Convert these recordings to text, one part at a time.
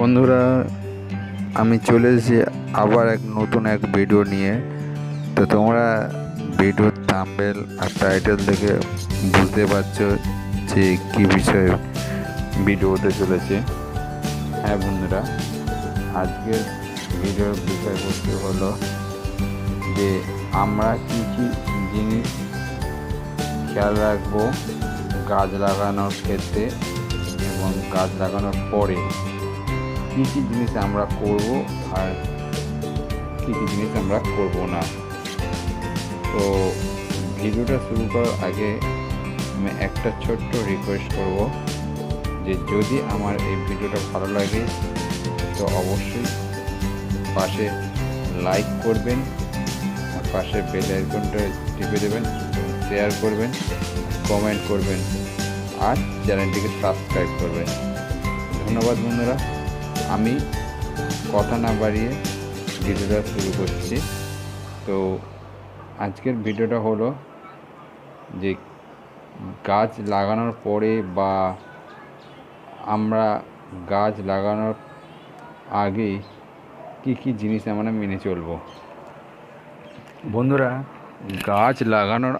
বন্ধুরা, আমি চলে এসেছি আবার নতুন এক ভিডিও নিয়ে। তো তোমরা ভিডিওর থাম্বনেল আর টাইটেল দেখে বুঝতে পারছো যে কী বিষয়ে ভিডিও হতে চলেছে। হ্যাঁ বন্ধুরা, আজকের ভিডিওর বিষয়বস্তু হলো যে আমরা কী কী জিনিস খেয়াল রাখবো গাছ লাগানোর ক্ষেত্রে এবং গাছ লাগানোর পরে কী কী জিনিস আমরা করব আর কী কী জিনিস আমরা করব না। তো ভিডিওটা শুরু করার আগে আমি একটা ছোট্ট রিকোয়েস্ট করব যে যদি আমার এই ভিডিওটা ভালো লাগে তো অবশ্যই পাশে লাইক করবেন, পাশে বেল আইকনটা টিপে দেবেন, শেয়ার করবেন, কমেন্ট করবেন আর চ্যানেলটিকে সাবস্ক্রাইব করবেন। ধন্যবাদ বন্ধুরা। আমি কথা না বাড়িয়ে ভিডিওটা শুরু করছি। তো আজকের ভিডিওটা হলো যে গাছ লাগানোর পরে বা আমরা গাছ লাগানোর আগে কী কী জিনিস আমরা মেনে চলবো। বন্ধুরা, গাছ লাগানোর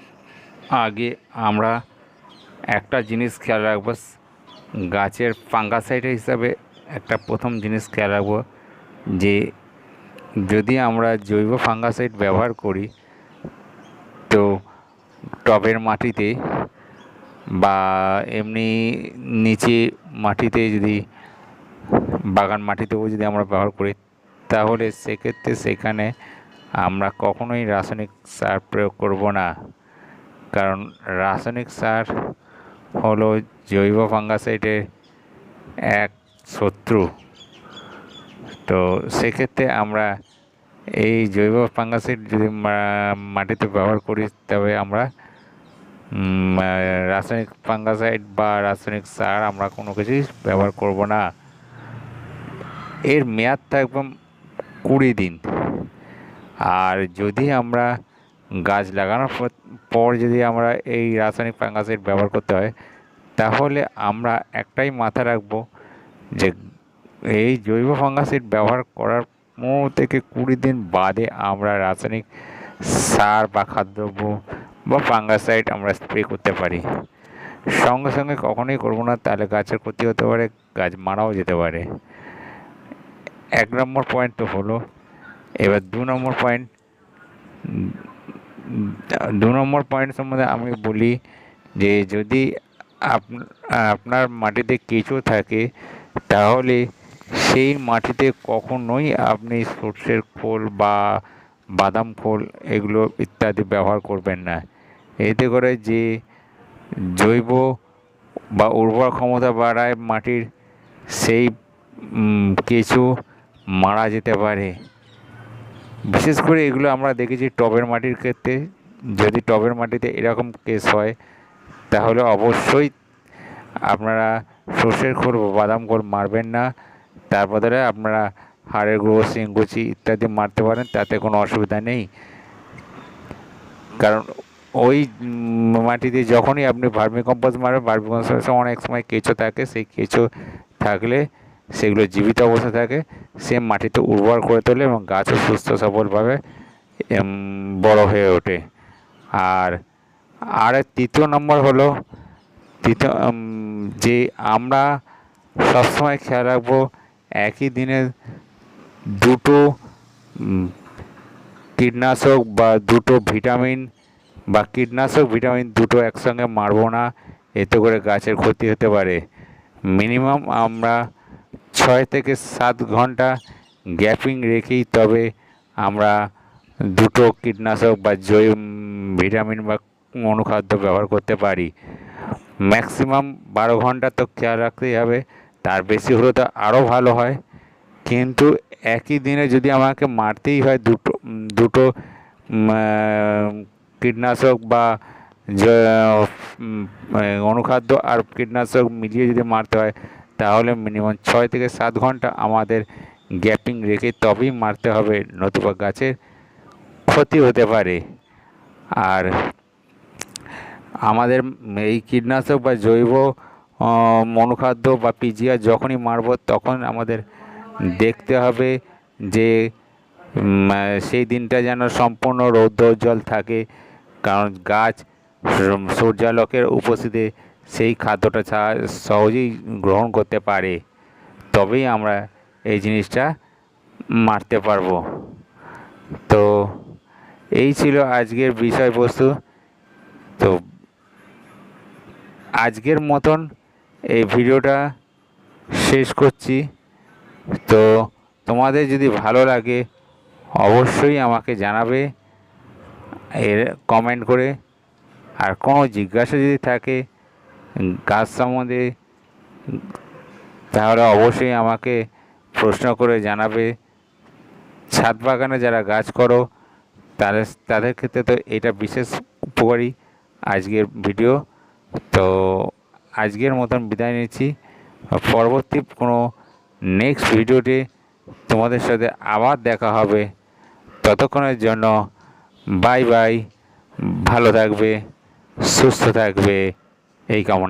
আগে আমরা একটা জিনিস খেয়াল রাখবো, গাছের ফাঙ্গাসাইড হিসাবে একটা প্রথম জিনিস খেয়াল রাখবো যে যদি আমরা জৈব ফাঙ্গাসাইড ব্যবহার করি তো টবের মাটিতে বা এমনি নিচে মাটিতে যদি বাগান মাটিতেও যদি আমরা ব্যবহার করি তাহলে সেক্ষেত্রে সেখানে আমরা কখনোই রাসায়নিক সার প্রয়োগ করব না, কারণ রাসায়নিক সার হলো জৈব ফাঙ্গাসাইডের এক শত্রু। তো সেক্ষেত্রে আমরা এই জৈব ফাঙ্গাসাইড যদি মাটিতে ব্যবহার করি তবে আমরা রাসায়নিক ফাঙ্গাসাইড বা রাসায়নিক সার আমরা কোনো কিছুই ব্যবহার করব না। এর মেয়াদ থাকবে 20 দিন। আর যদি আমরা গাছ লাগানোর পর যদি আমরা এই রাসায়নিক ফাঙ্গাসাইড ব্যবহার করতে হয় তাহলে আমরা একটাই মাথা রাখবো যে এই জৈব ফাঙ্গাসাইড ব্যবহার করার 15 থেকে 20 দিন বাদে আমরা রাসায়নিক সার বা খাদ্যদ্রব্য বা ফাঙ্গাসাইড আমরা স্প্রে করতে পারি। সঙ্গে সঙ্গে কখনোই করবো না, তাহলে গাছের ক্ষতি হতে পারে, গাছ মারাও যেতে পারে। 1 নম্বর পয়েন্ট তো হলো। এবার 2 নম্বর পয়েন্ট সম্বন্ধে আমি বলি যে যদি আপনার মাটিতে কেঁচো থাকে তাহলে সেই মাটিতে কখনোই আপনি সর্ষের খোল বা বাদাম খোল এগুলো ইত্যাদি ব্যবহার করবেন না। এতে করে যে জৈব বা উর্বর ক্ষমতা বাড়ায় মাটির, সেই কেঁচো মারা যেতে পারে। বিশেষ করে এগুলো আমরা দেখেছি টবের মাটির ক্ষেত্রে। যদি টবের মাটিতে এরকম কেস হয় তাহলে অবশ্যই আপনারা সর্ষের খোল বা বাদাম খোল মারবেন না, তার বদলে আপনারা হাড়ের গুঁড়ো, শিংকুচি ইত্যাদি মারতে পারেন, তাতে কোনো অসুবিধা নেই। কারণ ওই মাটিতে যখনই আপনি ভার্মিকম্পোস্ট মারবেন, ভার্মিকম্পোস্টে অনেক সময় কেঁচো থাকে, সেই কেঁচো থাকলে সেগুলো জীবিত অবস্থা থাকে, সে মাটিতে উর্বর করে তোলে এবং গাছও সুস্থ সবলভাবে বড় হয়ে ওঠে। আর 3 নম্বর হলো যে আমরা সবসময় খেয়াল রাখবো একই দিনে দুটো কীটনাশক বা দুটো ভিটামিন বা ভিটামিন দুটো একসঙ্গে মারবো না, এতে করে গাছের ক্ষতি হতে পারে। মিনিমাম আমরা 6 থেকে 7 ঘন্টা গ্যাপিং রেখেই তবে আমরা দুটো কীটনাশক বা ভিটামিন বা অনুখাদ্য ব্যবহার করতে পারি। ম্যাক্সিমাম 12 ঘন্টা তো খেয়াল রাখতেই হবে, তার বেশি হলে তো আরও ভালো হয়। কিন্তু একই দিনে যদি আমাকে মারতেই হয় দুটো কীটনাশক বা অনুখাদ্য আর কীটনাশক মিলিয়ে যদি মারতে হয় তাহলে মিনিমাম 6 থেকে 7 ঘন্টা আমাদের গ্যাপিং রেখে তবেই মারতে হবে, নতুবা গাছের ক্ষতি হতে পারে। আর আমাদের এই কীটনাশক বা জৈব অনুখাদ্য বা পিজিআর যখনই মারব তখন আমাদের দেখতে হবে যে সেই দিনটা যেন সম্পূর্ণ রৌদ্রোজ্জ্বল থাকে, কারণ গাছ সূর্যালোকের উপস্থিতিতে সেই খাদ্যটা সহজেই গ্রহণ করতে পারে, তবেই আমরা এই জিনিসটা মারতে পারবো। তো এই ছিল আজকের বিষয়বস্তু। তো আজকের মতন এই ভিডিওটা শেষ করছি। তো তোমাদের যদি ভালো লাগে অবশ্যই আমাকে জানাবে এর কমেন্ট করে। আর কোনো জিজ্ঞাসা যদি থাকে গাছ সম্বন্ধে তাহলে অবশ্যই আমাকে প্রশ্ন করে জানাবে। ছাদ বাগানে যারা গাছ করো তাদের ক্ষেত্রে তো এটা বিশেষ উপকারী আজকের ভিডিও। তো আজকের মতন বিদায় নিচ্ছি। পরবর্তী কোনো নেক্সট ভিডিওতে তোমাদের সাথে আবার দেখা হবে। ততক্ষণের জন্য বাই বাই, ভালো থাকবে, সুস্থ থাকবে এই কামনা।